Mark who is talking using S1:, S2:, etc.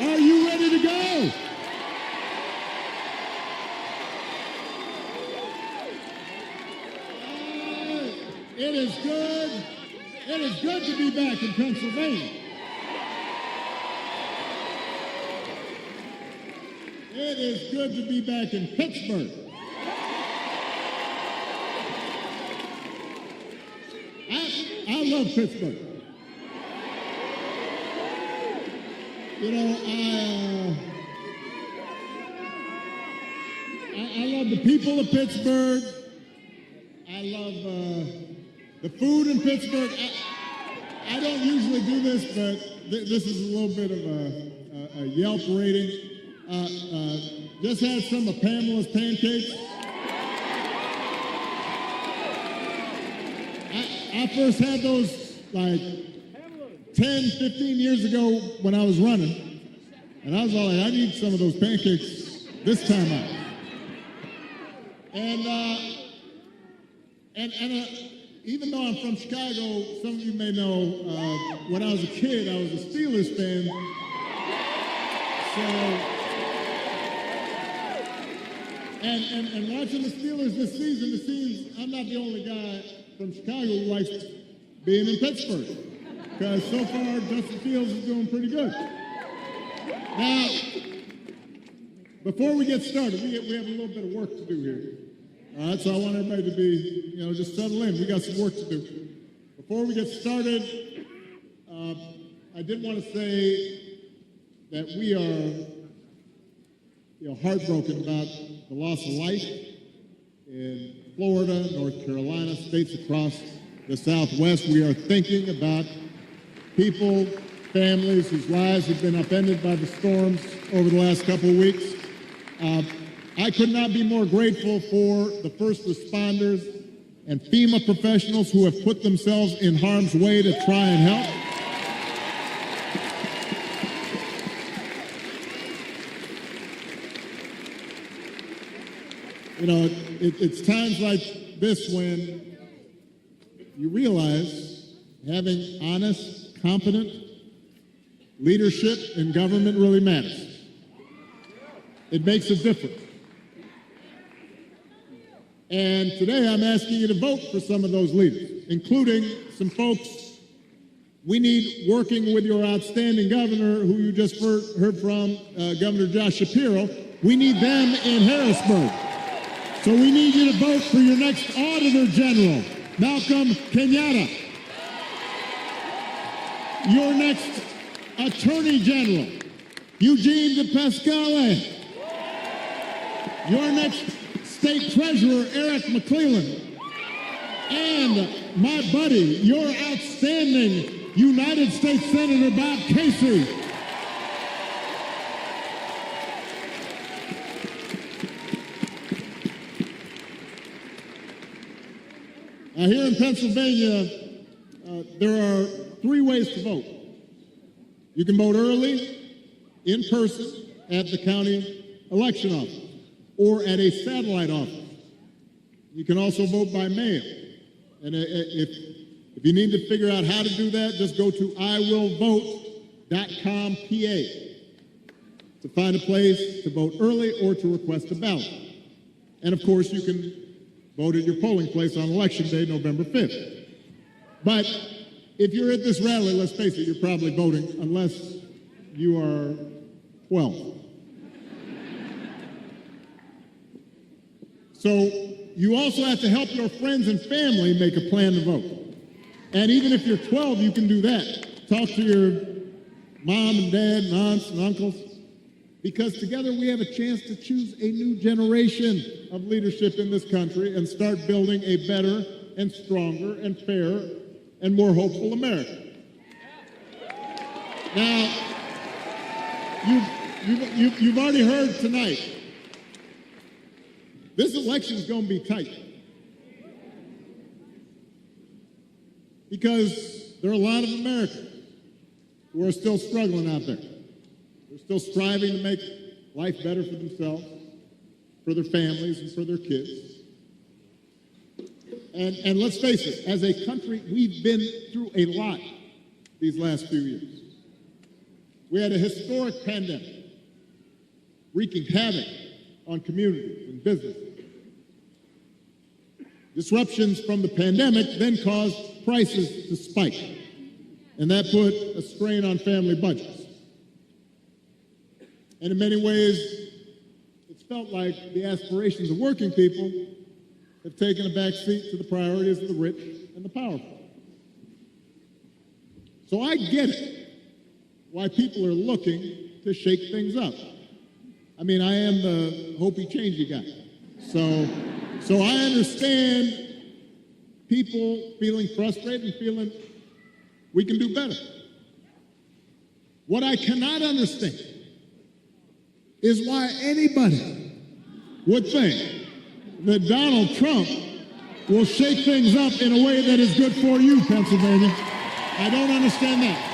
S1: Are you ready to go? It is good. It is good to be back in Pennsylvania. It is good to be back in Pittsburg. I love Pittsburg. You know, I love the people of Pittsburg. I love the food in Pittsburgh. I don't usually do this, but this is a little bit of a Yelp rating. Just had some of Pamela's pancakes. I first had those like 10, 15 years ago when I was running. And I was all like, I need some of those pancakes this time out. And even though I'm from Chicago, some of you may know, when I was a kid, I was a Steelers fan. So, and watching the Steelers this season, it seems I'm not the only guy from Chicago who likes being in Pittsburgh. Because so far, Justin Fields is doing pretty good. Now, before we get started, we have a little bit of work to do here. All right, so I want everybody to be, just settle in. We got some work to do. Before we get started, I did want to say that we are, heartbroken about the loss of life in Florida, North Carolina, states across the Southwest. We are thinking about people, families whose lives have been upended by the storms over the last couple of weeks. I could not be more grateful for the first responders and FEMA professionals who have put themselves in harm's way to try and help. It's times like this when you realize having honest, competent leadership in government really matters. It makes a difference. And today I'm asking you to vote for some of those leaders, including some folks we need working with your outstanding governor, who you just heard from, Governor Josh Shapiro. We need them in Harrisburg. So we need you to vote for your next Auditor General, Malcolm Kenyatta. Your next Attorney General, Eugene DePasquale. Your next State Treasurer, Eric McClellan. And my buddy, your outstanding United States Senator Bob Casey. Now here in Pennsylvania, there are 3 ways to vote. You can vote early, in person, at the county election office, or at a satellite office. You can also vote by mail. And if you need to figure out how to do that, just go to iwillvote.com PA to find a place to vote early or to request a ballot. And of course, you can vote at your polling place on Election Day, November 5th. But if you're at this rally, let's face it, you're probably voting unless you are 12. So you also have to help your friends and family make a plan to vote. And even if you're 12, you can do that. Talk to your mom and dad and aunts and uncles, because together we have a chance to choose a new generation of leadership in this country and start building a better and stronger and fairer and more hopeful America. Now, you've already heard tonight, this election is going to be tight. Because there are a lot of Americans who are still struggling out there. They're still striving to make life better for themselves, for their families, and for their kids. And let's face it, as a country, we've been through a lot these last few years. We had a historic pandemic, wreaking havoc on communities and businesses. Disruptions from the pandemic then caused prices to spike, and that put a strain on family budgets. And in many ways, it's felt like the aspirations of working people have taken a back seat to the priorities of the rich and the powerful. So I get it, why people are looking to shake things up. I mean, I am the hopey changey guy. So I understand people feeling frustrated and feeling we can do better. What I cannot understand is why anybody would think that Donald Trump will shake things up in a way that is good for you, Pennsylvania. I don't understand that.